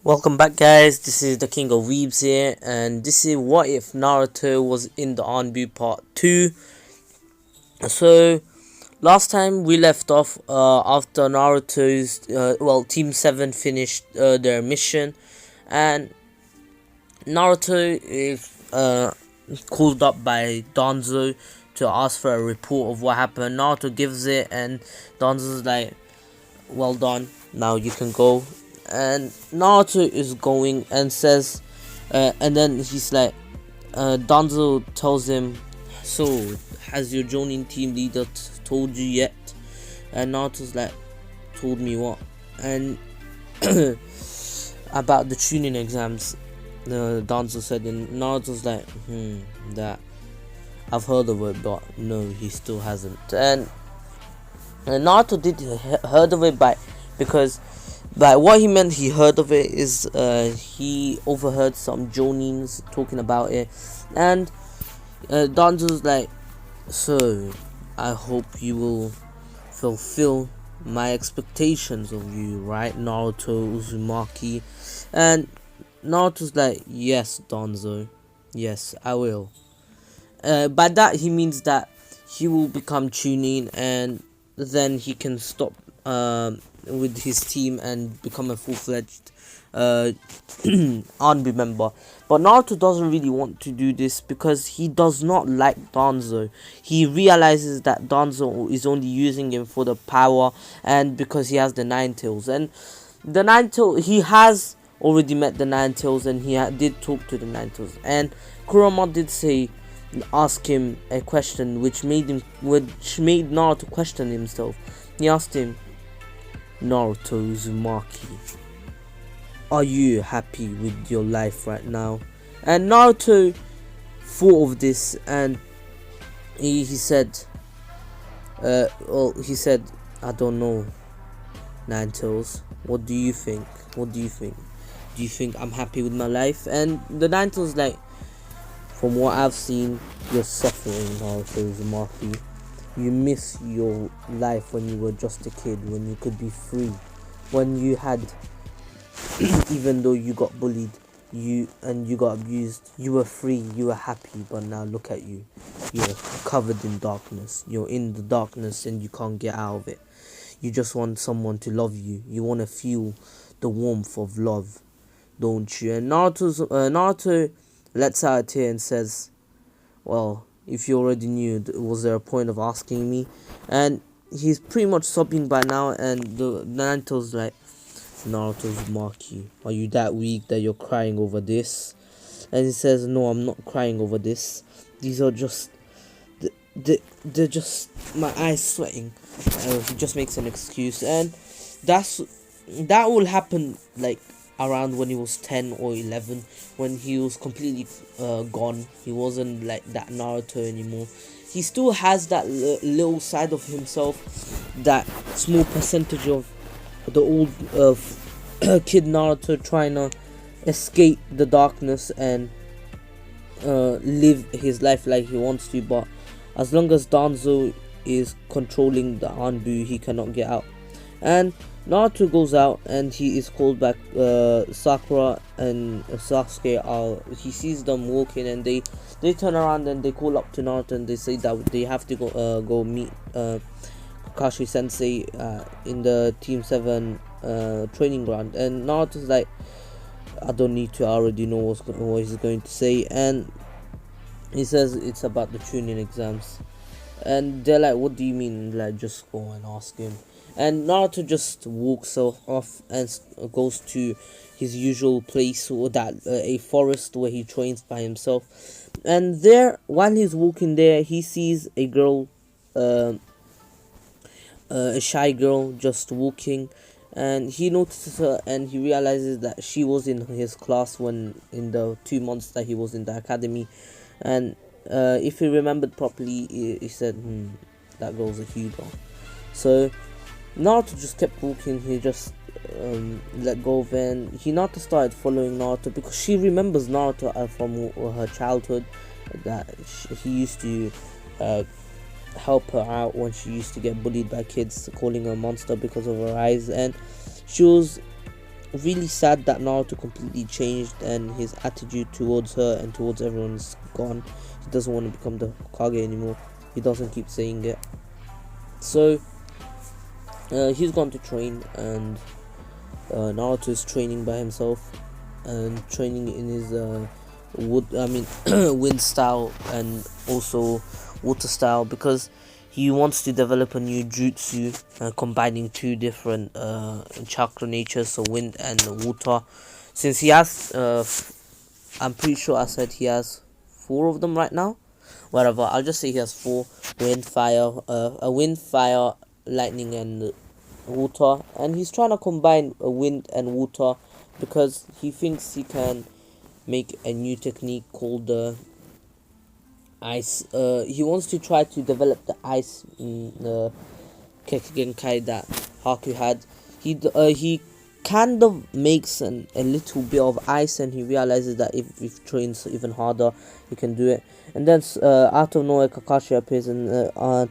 Welcome back, guys. This is the King of Weebs here, and this is what if Naruto was in the anbu part 2. So last time we left off after Naruto's Team 7 finished their mission, and Naruto is called up by Danzo to ask for a report of what happened. Naruto gives it, and Danzo's like, well done, now you can go. And Naruto is going and says, and then he's like, Danzo tells him, so has your Jonin team leader told you yet? And Naruto's like, told me what? And about the tuning exams, Danzo said, and Naruto's like, that I've heard of it, but no, he still hasn't. And Naruto did heard of it because what he meant he heard of it is he overheard some Jonins talking about it, and Danzo's like, so I hope you will fulfill my expectations of you, right, Naruto Uzumaki? And Naruto's like, yes, Danzo, yes, I will. By that he means that he will become Chunin, and then he can stop with his team and become a full-fledged anbu member. But Naruto doesn't really want to do this because he does not like Danzo. He realizes that Danzo is only using him for the power, and because he has the Nine Tails. And the Nine Tails, he has already met the Nine Tails, and he did talk to the Nine Tails. And Kurama did ask him a question which made Naruto question himself. He asked him, Naruto Uzumaki, are you happy with your life right now? And Naruto thought of this, and he said, I don't know, Nine Tails, what do you think? Do you think I'm happy with my life? And the Nine Tails like, from what I've seen, you're suffering, Naruto Uzumaki. You miss your life when you were just a kid, when you could be free, when you had, even though you got bullied, you got abused, you were free, you were happy. But now look at you, you're covered in darkness, you're in the darkness and you can't get out of it. You just want someone to love you, you want to feel the warmth of love, don't you? And Naruto lets out a tear and says, well, if you already knew, was there a point of asking me? And he's pretty much sobbing by now, and the Naruto's like, Naruto Uzumaki, are you that weak that you're crying over this? And he says, no, I'm not crying over this. These are just, they're just my eyes sweating. He just makes an excuse, and that will happen like around when he was 10 or 11, when he was completely gone. He wasn't like that Naruto anymore. He still has that little side of himself, that small percentage of the old kid Naruto trying to escape the darkness and live his life like he wants to. But as long as Danzo is controlling the anbu, he cannot get out. And Naruto goes out, and he is called back. Sakura and Sasuke he sees them walking, and they turn around and they call up to Naruto, and they say that they have to go meet Kakashi Sensei in the Team 7 training ground. And Naruto's like, I don't need to, I already know what he's going to say. And he says it's about the tuning exams, and they're like, what do you mean? Like, just go and ask him. And Naruto just walks off and goes to his usual place, or that a forest where he trains by himself. And there, while he's walking there, he sees a girl, a shy girl, just walking, and he notices her, and he realizes that she was in his class when in the 2 months that he was in the academy. And if he remembered properly, he said, that girl's a Hugo. So Naruto just kept walking. He just let go of it, and Hinata started following Naruto because she remembers Naruto from her childhood, that he used to help her out when she used to get bullied by kids calling her a monster because of her eyes. And she was really sad that Naruto completely changed and his attitude towards her and towards everyone is gone. He doesn't want to become the Hokage anymore. He doesn't keep saying it. So he's gone to train, and Naruto is training by himself and training in his wind style and also water style, because he wants to develop a new jutsu combining two different chakra natures, so wind and water. Since he has I'm pretty sure I said he has four of them right now. Whatever, I'll just say he has four: wind, fire, lightning, and water. And he's trying to combine wind and water because he thinks he can make a new technique called ice. He wants to try to develop the ice Kekigenkai that Haku had. He kind of makes a little bit of ice, and he realizes that if he trains even harder, he can do it. And then out of nowhere, Kakashi appears and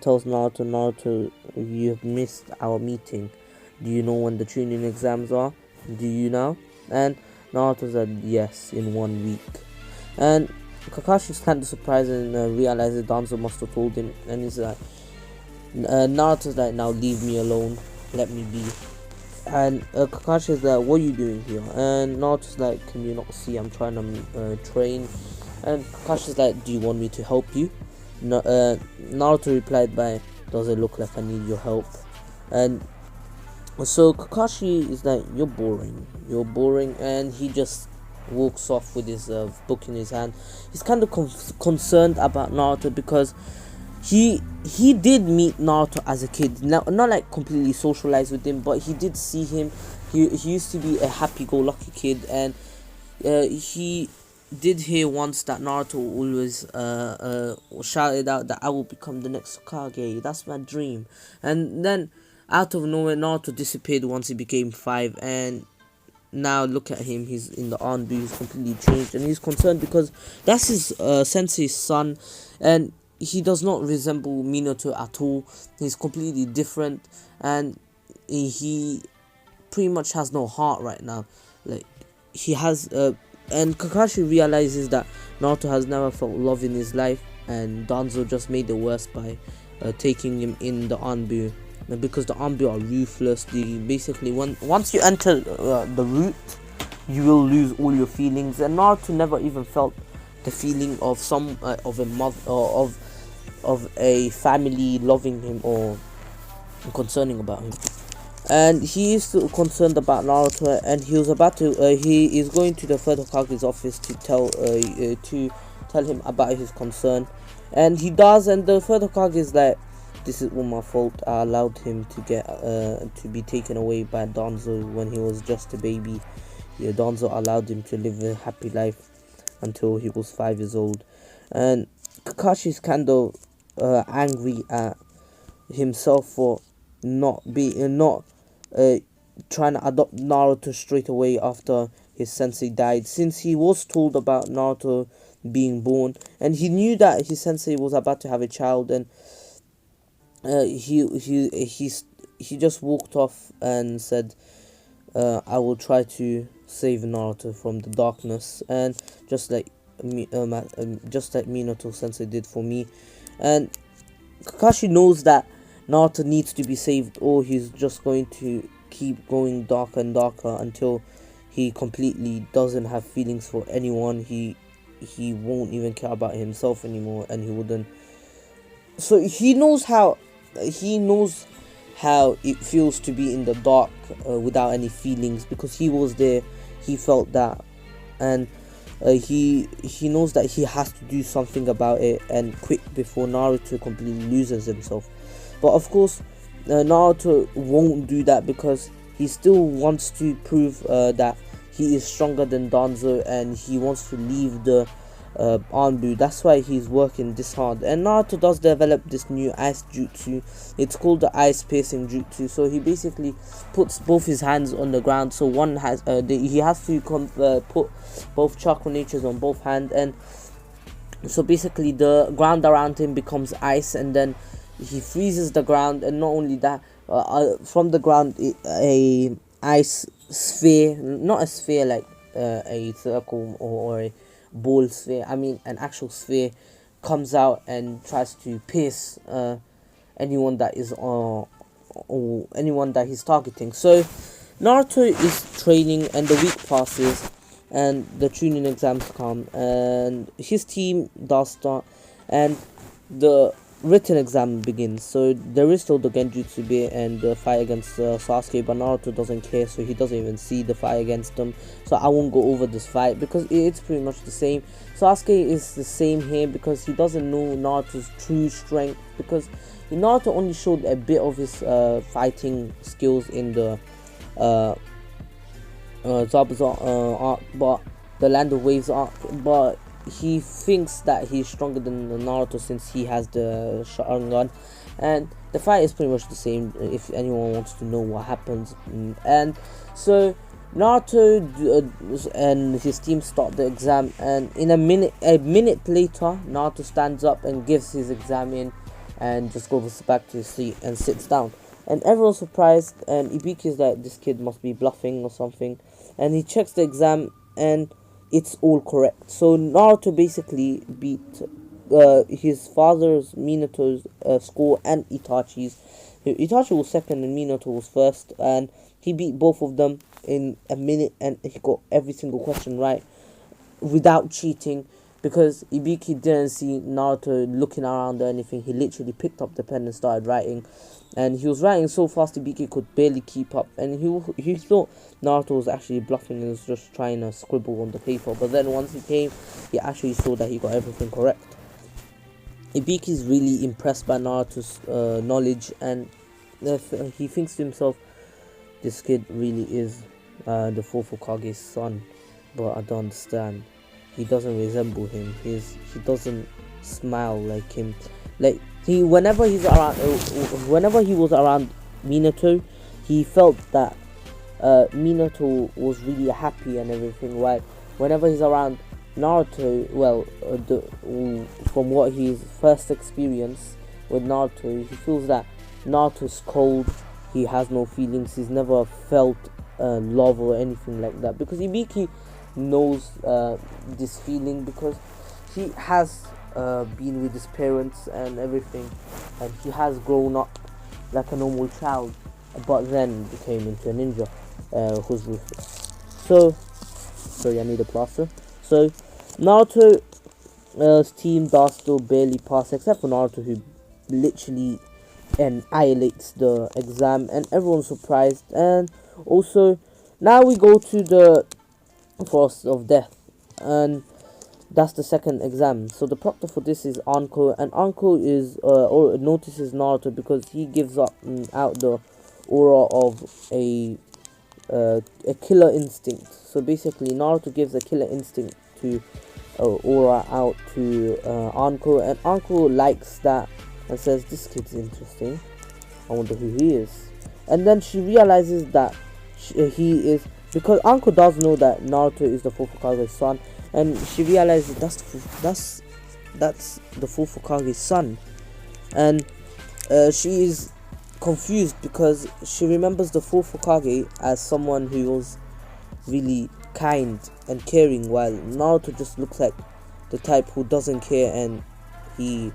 tells Naruto, you have missed our meeting. Do you know when the training exams are? Do you now? And Naruto said yes, in 1 week. And Kakashi's kind of surprised and realizes Danzo must have told him, and he's like, Naruto's like, now leave me alone, let me be. And Kakashi's like, what are you doing here? And Naruto's like, can you not see I'm trying to train? And Kakashi's like, do you want me to help you? Naruto replied by, does it look like I need your help? And so Kakashi is like, you're boring, and he just walks off with his book in his hand. He's kind of concerned about Naruto because he did meet Naruto as a kid, not like completely socialized with him, but he did see him. He used to be a happy-go-lucky kid, and he did hear once that Naruto always shouted out that I will become the next Hokage. That's my dream. And then out of nowhere, Naruto disappeared once he became 5, and now look at him, he's in the anbu, he's completely changed, and he's concerned because that's his sensei's son, and he does not resemble Minato at all. He's completely different, and he pretty much has no heart right now. Like, he has and Kakashi realizes that Naruto has never felt love in his life, and Danzo just made it worse by taking him in the anbu. Because the anbu are ruthless. They basically, once you enter the root, you will lose all your feelings. And Naruto never even felt the feeling of of a mother or of a family loving him or concerning about him. And he is still concerned about Naruto, and he was about to he is going to the third Hokage's office to tell him about his concern, and he does. And the third Hokage is like, this is all my fault. I allowed him to get to be taken away by Danzo when he was just a baby. Yeah, Danzo allowed him to live a happy life until he was 5 years old. And Kakashi's kind of angry at himself for not trying to adopt Naruto straight away after his sensei died, since he was told about Naruto being born, and he knew that his sensei was about to have a child, and he just walked off and said, I will try to save Naruto from the darkness, and just like Minato Sensei did for me. And Kakashi knows that Naruto needs to be saved, or he's just going to keep going darker and darker until he completely doesn't have feelings for anyone. He won't even care about himself anymore, and he wouldn't. So he knows how it feels to be in the dark without any feelings, because he was there. He felt that, and he knows that he has to do something about it and quick before Naruto completely loses himself. But of course, Naruto won't do that because he still wants to prove that he is stronger than Danzo, and he wants to leave the anbu. That's why he's working this hard. And Naruto does develop this new ice jutsu. It's called the ice piercing jutsu. So he basically puts both his hands on the ground. So one has he has to put both chakra natures on both hands, and so basically the ground around him becomes ice, and then he freezes the ground. And not only that, from the ground a ice sphere, not a sphere like a circle or a ball sphere. I mean, an actual sphere comes out and tries to pierce anyone that is or anyone that he's targeting. So Naruto is training, and the week passes, and the tuning exams come, and his team does start, and the written exam begins. So there is still the Genjutsu bit and the fight against Sasuke, but Naruto doesn't care, so he doesn't even see the fight against them. So I won't go over this fight because it's pretty much the same. Sasuke is the same here because he doesn't know Naruto's true strength, because Naruto only showed a bit of his fighting skills in the Zabuza arc, but the Land of Waves arc, but he thinks that he's stronger than Naruto since he has the Sharingan, and the fight is pretty much the same if anyone wants to know what happens. And so Naruto and his team start the exam, and in a minute later, Naruto stands up and gives his exam in and just goes back to his seat and sits down. And everyone's surprised, and Ibiki's like, this kid must be bluffing or something. And he checks the exam, and it's all correct. So Naruto basically beat his father's, Minato's score, and Itachi's. Itachi was second and Minato was first, and he beat both of them in a minute, and he got every single question right without cheating, because Ibiki didn't see Naruto looking around or anything. He literally picked up the pen and started writing, and he was writing so fast Ibiki could barely keep up, and he thought Naruto was actually bluffing and was just trying to scribble on the paper. But then once he came, he actually saw that he got everything correct. Ibiki is really impressed by Naruto's knowledge, and he thinks to himself, this kid really is the fourth Hokage's son, but I don't understand. He doesn't resemble him. He doesn't smile like him. Like whenever he was around Minato, he felt that Minato was really happy and everything. Right? Whenever he's around Naruto, well, from what he's first experienced with Naruto, he feels that Naruto's cold. He has no feelings. He's never felt love or anything like that, because Ibiki knows this feeling, because he has been with his parents and everything, and he has grown up like a normal child, but then became into a ninja who's ruthless. So, sorry, I need a plaster. So, Naruto's team does still barely pass, except for Naruto, who literally annihilates the exam, and everyone's surprised. And also, now we go to the Force of Death, and that's the second exam. So the proctor for this is Anko, and Anko is or notices Naruto because he gives out the aura of a killer instinct. So basically Naruto gives a killer instinct to aura out to Anko, and Anko likes that and says, this kid's interesting, I wonder who he is. And then she realizes that he is, because Anko does know that Naruto is the fourth Hokage's son, and she realizes that's the fourth Hokage's son, and she is confused because she remembers the fourth Hokage as someone who was really kind and caring, while Naruto just looks like the type who doesn't care and he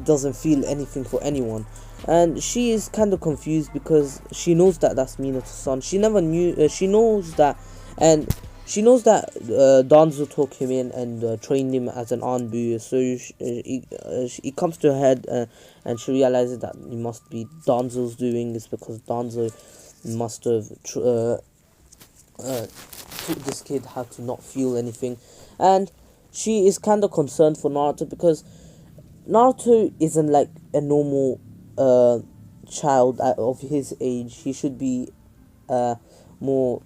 doesn't feel anything for anyone. And she is kind of confused because she knows that that's Minato's son. She never knew. She knows that, and she knows that Danzo took him in and trained him as an anbu. So it comes to her head, and she realizes that it must be Danzo's doing. It's because Danzo must have taught this kid how to not feel anything, and she is kind of concerned for Naruto because Naruto isn't like a normal child of his age. He should be more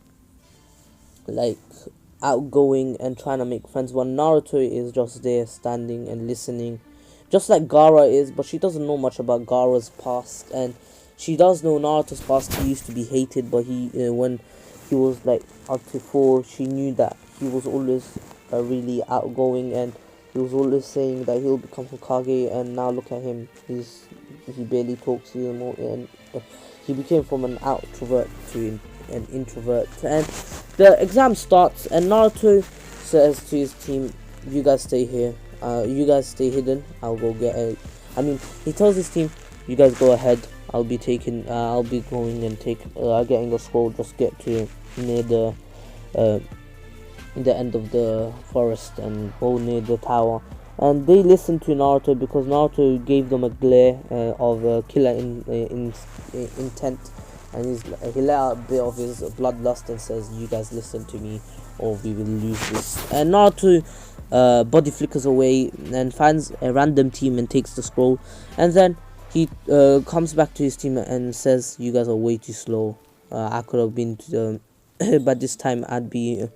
like outgoing and trying to make friends, when Naruto is just there standing and listening, just like Gaara is. But she doesn't know much about Gaara's past, and she does know Naruto's past. He used to be hated, but he when he was like up to 4, she knew that he was always really outgoing, and he was always saying that he'll become Hokage, and now look at him. He barely talks anymore, and he became from an outrovert to an introvert. And the exam starts, and Naruto says to his team, "You guys stay here. You guys stay hidden. I'll go get a." I mean, he tells his team, "You guys go ahead. I'll be taking. I'll be going and getting a scroll. Just get to near the end of the forest and go near the tower." And they listen to Naruto because Naruto gave them a glare of killer intent, and he let out a bit of his bloodlust and says, "You guys listen to me, or we will lose this." And Naruto body flickers away and finds a random team and takes the scroll, and then he comes back to his team and says, "You guys are way too slow. I could have been to the by this time I'd be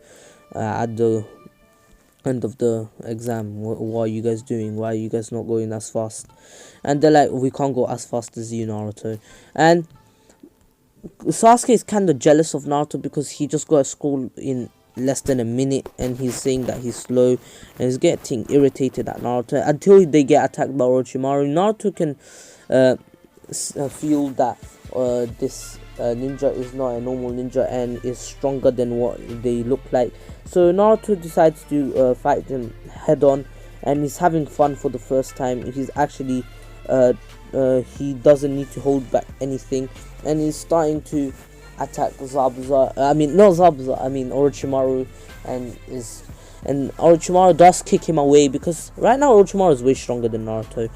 at the end of the exam. What are you guys doing? Why are you guys not going as fast?" And they're like, "We can't go as fast as you, Naruto." And Sasuke is kind of jealous of Naruto because he just got a scroll in less than a minute, and he's saying that he's slow, and he's getting irritated at Naruto until they get attacked by Orochimaru. Naruto can feel that this ninja is not a normal ninja and is stronger than what they look like. So Naruto decides to fight them head on, and he's having fun for the first time. He's actually he doesn't need to hold back anything, and he's starting to attack Zabuza. I mean, not Zabuza. I mean Orochimaru, and Orochimaru does kick him away because right now Orochimaru is way stronger than Naruto.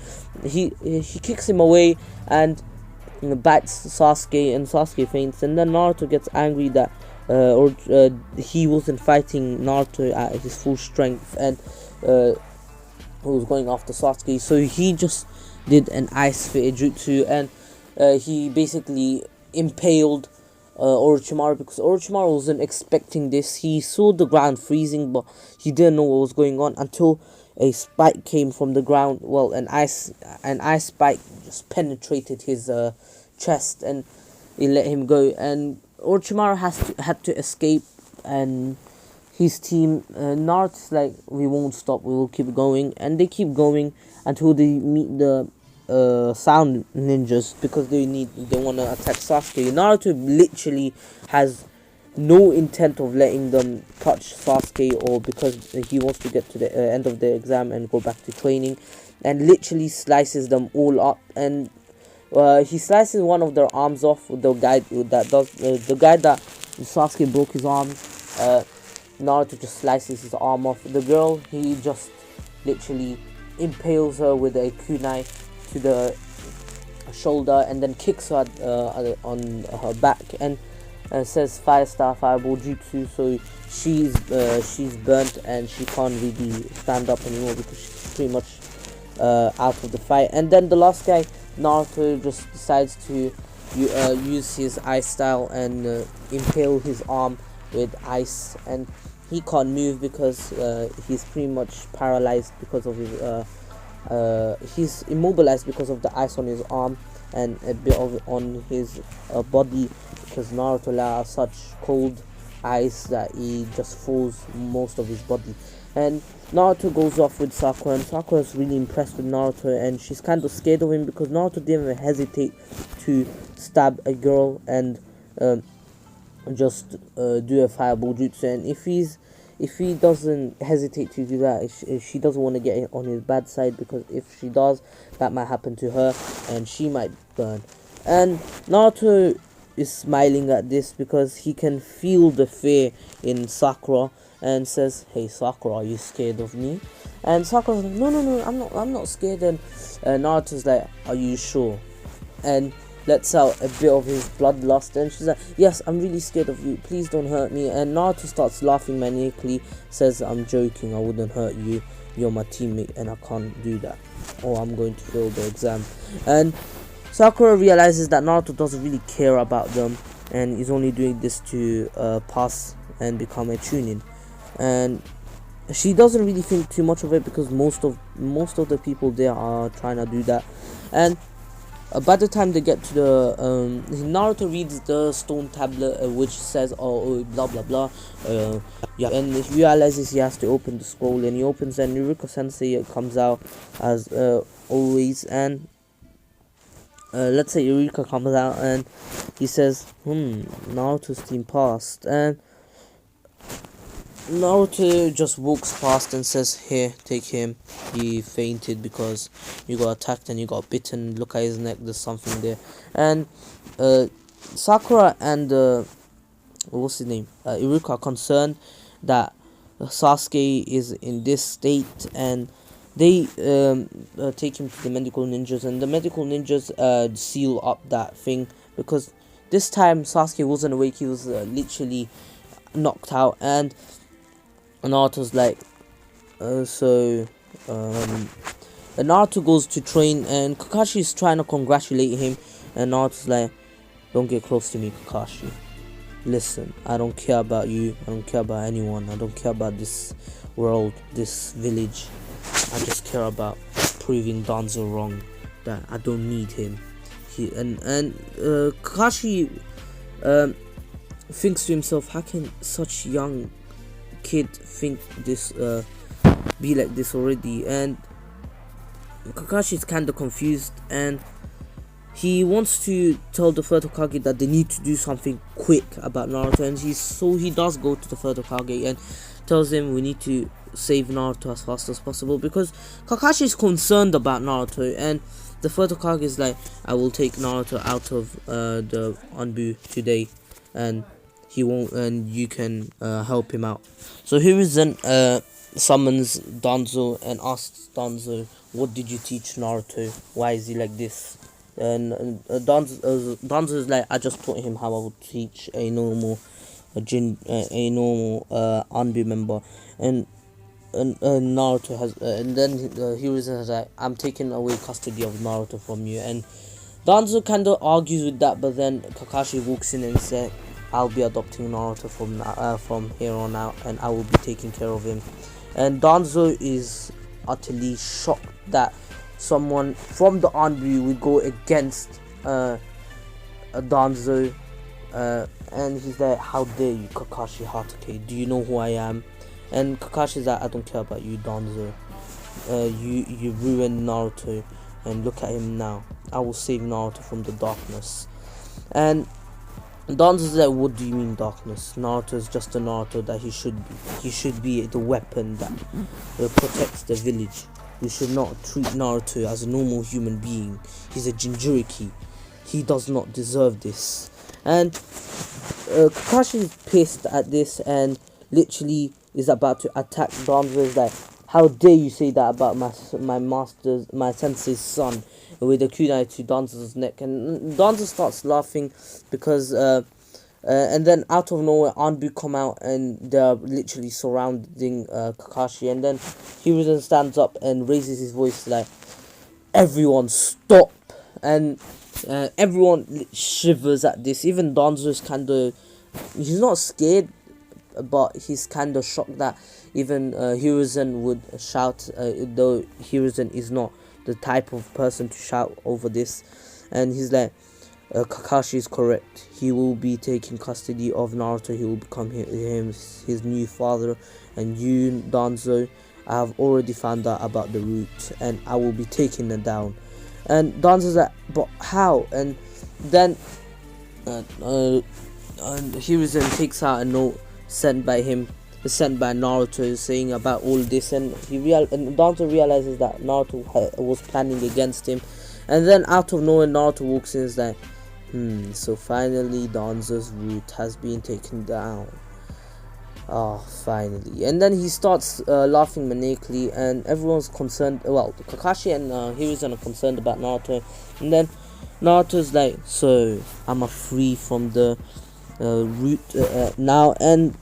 He kicks him away and bites Sasuke, and Sasuke faints, and then Naruto gets angry that he wasn't fighting Naruto at his full strength, and he was going after Sasuke, so he just did an ice sphere jutsu, and he basically impaled Orochimaru because Orochimaru wasn't expecting this. He saw the ground freezing, but he didn't know what was going on until a spike came from the ground. Well, an ice spike just penetrated his chest, and it let him go. And Orochimaru had to escape, and his team, Naruto's like, "We won't stop. We will keep going," and they keep going until they meet the sound ninjas because they want to attack Sasuke. Naruto literally has no intent of letting them touch Sasuke, or because he wants to get to the end of the exam and go back to training, and literally slices them all up. And he slices one of their arms off. The guy that Sasuke broke his arm, Naruto just slices his arm off. The girl, he just literally impales her with a kunai to the shoulder, and then kicks her on her back, and says fire star fireball jutsu. So she's burnt, and she can't really stand up anymore because she's pretty much out of the fight. And then the last guy, Naruto, just decides to use his ice style and impale his arm with ice, and he can't move because he's pretty much paralyzed because of his he's immobilized because of the ice on his arm and a bit of on his body, because Naruto let out such cold ice that he just froze most of his body. And Naruto goes off with Sakura, and Sakura is really impressed with Naruto, and she's kind of scared of him because Naruto didn't even hesitate to stab a girl and just do a fireball jutsu. And if he doesn't hesitate to do that, she doesn't want to get on his bad side, because if she does, that might happen to her and she might burn. And Naruto is smiling at this because he can feel the fear in Sakura, and says, "Hey Sakura, are you scared of me?" And Sakura's like, No, I'm not scared." And Naruto's like, "Are you sure?" And lets out a bit of his bloodlust, and she's like, "Yes, I'm really scared of you, please don't hurt me." And Naruto starts laughing maniacally, says, "I'm joking, I wouldn't hurt you, you're my teammate and I can't do that, or I'm going to fail the exam." And Sakura realizes that Naruto doesn't really care about them, and he's only doing this to pass and become a chunin. And she doesn't really think too much of it because most of the people there are trying to do that. And by the time they get to the Naruto reads the stone tablet, which says oh blah blah blah, yeah, and he realizes he has to open the scroll, and he opens, and Naruto Sensei comes out as always, and let's say Eureka comes out and he says, Naruto's team passed, and Naruto just walks past and says, "Here, take him. He fainted because you got attacked and you got bitten. Look at his neck. There's something there." And Sakura and what's his name? Iruka are concerned that Sasuke is in this state, and they take him to the medical ninjas, and the medical ninjas seal up that thing because this time Sasuke wasn't awake. He was literally knocked out, and Naruto's like, and Naruto goes to train, and Kakashi is trying to congratulate him, and Naruto's like, "Don't get close to me, Kakashi. Listen, I don't care about you. I don't care about anyone. I don't care about this world, this village. I just care about proving Danzo wrong. That I don't need him." Kakashi thinks to himself, "How can such young kid think this be like this already?" And Kakashi's kinda confused, and he wants to tell the third Hokage that they need to do something quick about Naruto, and he does go to the third Hokage and tells him we need to save Naruto as fast as possible because Kakashi is concerned about Naruto, and the third Hokage is like, "I will take Naruto out of the anbu today, and he won't, and you can help him out." So Hiruzen summons Danzo and asks Danzo, "What did you teach Naruto? Why is he like this?" And Danzo is like, "I just taught him how I would teach a normal anbu member." And Naruto has and then Hiruzen is like, "I'm taking away custody of Naruto from you." And Danzo kind of argues with that, but then Kakashi walks in and says, "I'll be adopting Naruto from here on out, and I will be taking care of him." And Danzo is utterly shocked that someone from the Anbu would go against Danzo, and he's like, "How dare you, Kakashi Hatake? Do you know who I am?" And Kakashi's like, "I don't care about you, Danzo. You ruined Naruto, and look at him now. I will save Naruto from the darkness." And Danzo's like, "What do you mean darkness? Naruto is just a Naruto that he should be. He should be the weapon that protects the village. We should not treat Naruto as a normal human being. He's a Jinchuriki. He does not deserve this." And Kakashi is pissed at this and literally is about to attack Danzo. Is like, "How dare you say that about my sensei's son?" With a kunai to Danzo's neck, and Danzo starts laughing because and then out of nowhere Anbu come out and they're literally surrounding Kakashi, and then Hiruzen stands up and raises his voice like, "Everyone stop!" And everyone shivers at this. Even Danzo's he's not scared, but he's kind of shocked that even Hiruzen would shout, though Hiruzen is not the type of person to shout over this. And he's like, "Kakashi is correct. He will be taking custody of Naruto. He will become his new father. And you, Danzo, I have already found out about the root, and I will be taking it down." And Danzo's like, "But how?" And then Hiruzen takes out a note sent by Naruto saying about all this, and Danzo realizes that Naruto was planning against him. And then out of nowhere Naruto walks in and is like, "So finally Danzo's root has been taken down. Oh, finally." And then he starts laughing maniacally, and everyone's concerned. Well, Kakashi and Hiruzen are concerned about Naruto. And then Naruto's like, "So I'm free from the root now?" And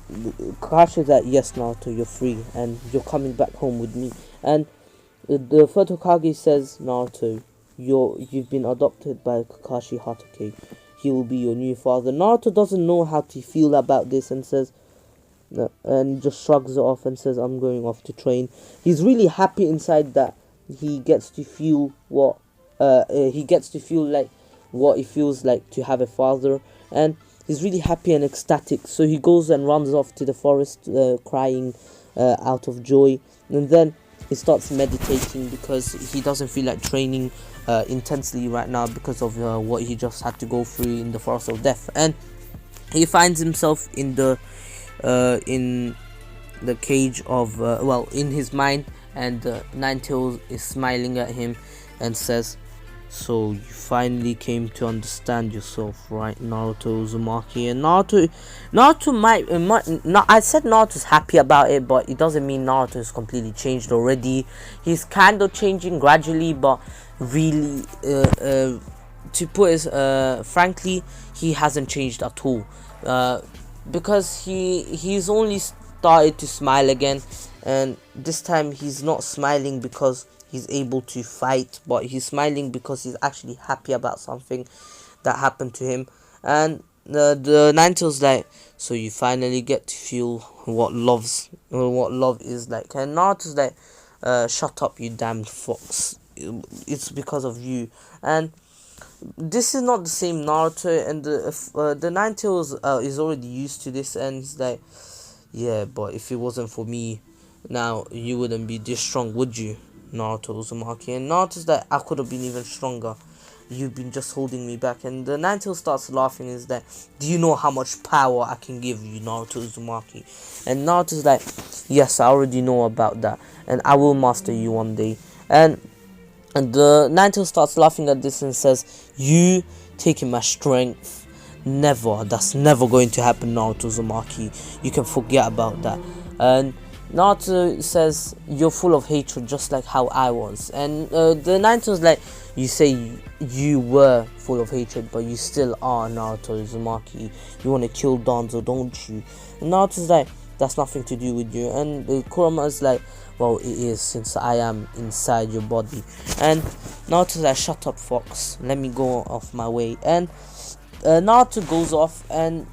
Kakashi's like, "Yes, Naruto, you're free, and you're coming back home with me." And the third Hokage says, "Naruto, you've been adopted by Kakashi Hatake. He will be your new father." Naruto doesn't know how to feel about this and says, and just shrugs it off and says, "I'm going off to train." He's really happy inside that he gets to feel what it feels like to have a father, and he's really happy and ecstatic. So he goes and runs off to the forest, crying out of joy, and then he starts meditating because he doesn't feel like training intensely right now because of what he just had to go through in the forest of death. And he finds himself in the cage of in his mind, and Ninetales is smiling at him and says, "So you finally came to understand yourself, right, Naruto Uzumaki?" And Naruto might not. I said Naruto's happy about it, but it doesn't mean Naruto is completely changed already. He's kind of changing gradually, but really, to put it frankly, he hasn't changed at all. Because he's only started to smile again, and this time he's not smiling because he's able to fight, but he's smiling because he's actually happy about something that happened to him. And the Ninetales like, "So you finally get to feel what love is like." And Naruto's like, "Shut up, you damned fox, it's because of you." And this is not the same Naruto, and the Ninetales is already used to this, and he's like, "Yeah, but if it wasn't for me, now you wouldn't be this strong, would you, Naruto Uzumaki?" And Naruto's like, "I could have been even stronger. You've been just holding me back." And the Ninetales starts laughing. Is that, "Do you know how much power I can give you, Naruto Uzumaki?" And Naruto's like, "Yes, I already know about that, and I will master you one day." And the Ninetales starts laughing at this and says, "You taking my strength? Never. That's never going to happen, Naruto Uzumaki. You can forget about that." And Naruto says, "You're full of hatred, just like how I was." And the Ninetales like, "You say you were full of hatred, but you still are, Naruto Uzumaki. You want to kill Danzo, don't you?" And Naruto's like, "That's nothing to do with you." And Kurama's like, "Well, it is, since I am inside your body." And Naruto's like, "Shut up, fox. Let me go off my way." And Naruto goes off, and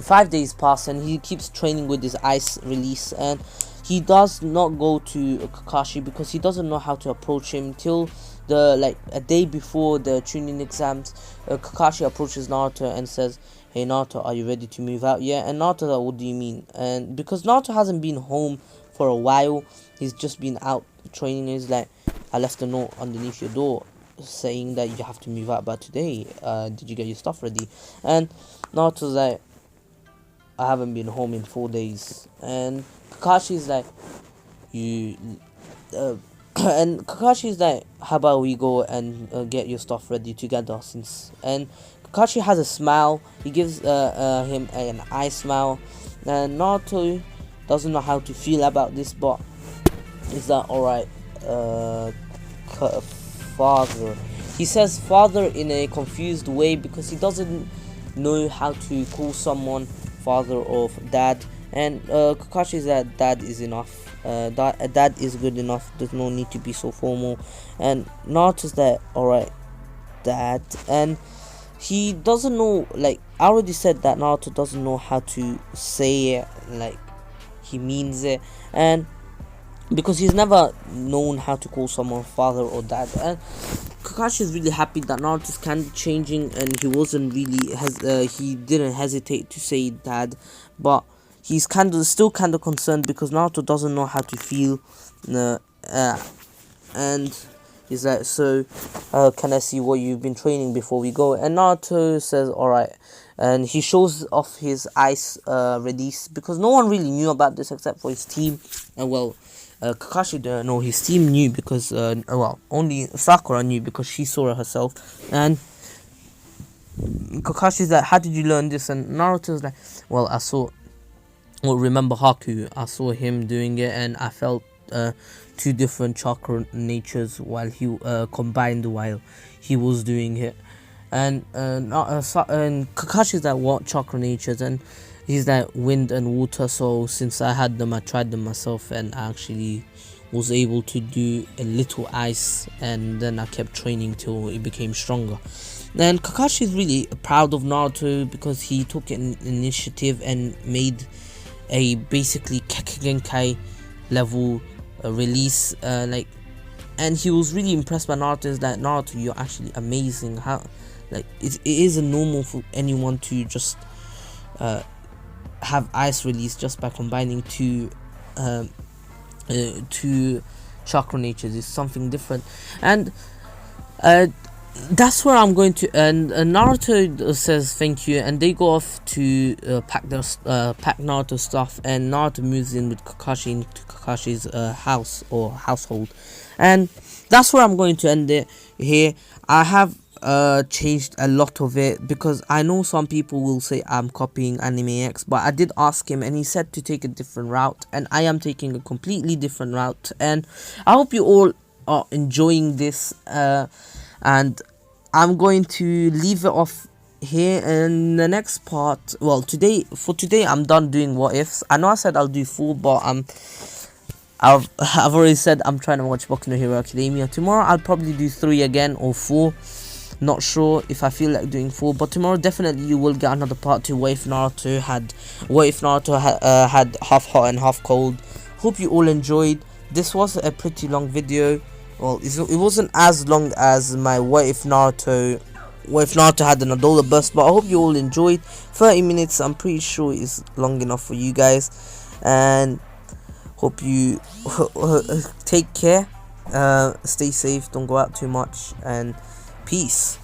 5 days pass, and he keeps training with his ice release, and he does not go to Kakashi because he doesn't know how to approach him till a day before the Chunin exams. Kakashi approaches Naruto and says, "Hey Naruto, are you ready to move out yet?" And Naruto's like, "What do you mean?" And because Naruto hasn't been home for a while, he's just been out training. He's like, "I left a note underneath your door saying that you have to move out by today. Did you get your stuff ready?" And Naruto's like, "I haven't been home in 4 days." And Kakashi's like, "You and Kakashi's like, "How about we go and get your stuff ready together?" And Kakashi has a smile. He gives him an eye smile, and Naruto doesn't know how to feel about this, but is that alright, father? He says father in a confused way because he doesn't know how to call someone father or dad. And Kakashi is that dad is enough. Dad is good enough. There's no need to be so formal. And Naruto's that, "Alright, dad." And he doesn't know, like I already said, that Naruto doesn't know how to say it like he means it, and because he's never known how to call someone father or dad. And Kakashi is really happy that Naruto's kind of changing, and he wasn't really he didn't hesitate to say dad, but he's still kind of concerned because Naruto doesn't know how to feel, and he's like, "So can I see what you've been training before we go?" And Naruto says, "Alright," and he shows off his ice release because no one really knew about this except for his team. And Kakashi didn't know, his team knew because only Sakura knew because she saw it herself. And Kakashi's like, "How did you learn this?" And Naruto's like, remember Haku? I saw him doing it, and I felt two different chakra natures while he combined while he was doing it." And Kakashi's like, "What chakra natures?" And he's like, "Wind and water. So since I had them, I tried them myself, and I actually was able to do a little ice, and then I kept training till it became stronger." And Kakashi is really proud of Naruto because he took an initiative and made a basically Kekkei level release, and he was really impressed by Naruto. Is that, "Naruto, you're actually amazing. How, like, it isn't normal for anyone to just have ice release just by combining two chakra natures. It's something different." And uh that's where I'm going to end. Naruto says thank you, and they go off to pack Naruto stuff, and Naruto moves in with Kakashi into Kakashi's house or household, and that's where I'm going to end it here. I have changed a lot of it because I know some people will say I'm copying Anime X, but I did ask him and he said to take a different route, and I am taking a completely different route, and I hope you all are enjoying this, and I'm going to leave it off here. In the next part, well, today I'm done doing what ifs. I know I said I'll do 4, but I've already said I'm trying to watch Boku no Hero Academia. Tomorrow I'll probably do 3 again or 4. Not sure if I feel like doing 4, but tomorrow definitely you will get another part to what if Naruto had half hot and half cold. Hope you all enjoyed. This was a pretty long video. Well, it wasn't as long as my what if Naruto had an Adola burst, but I hope you all enjoyed. 30 minutes, I'm pretty sure is long enough for you guys, and hope you take care, stay safe, don't go out too much, and peace.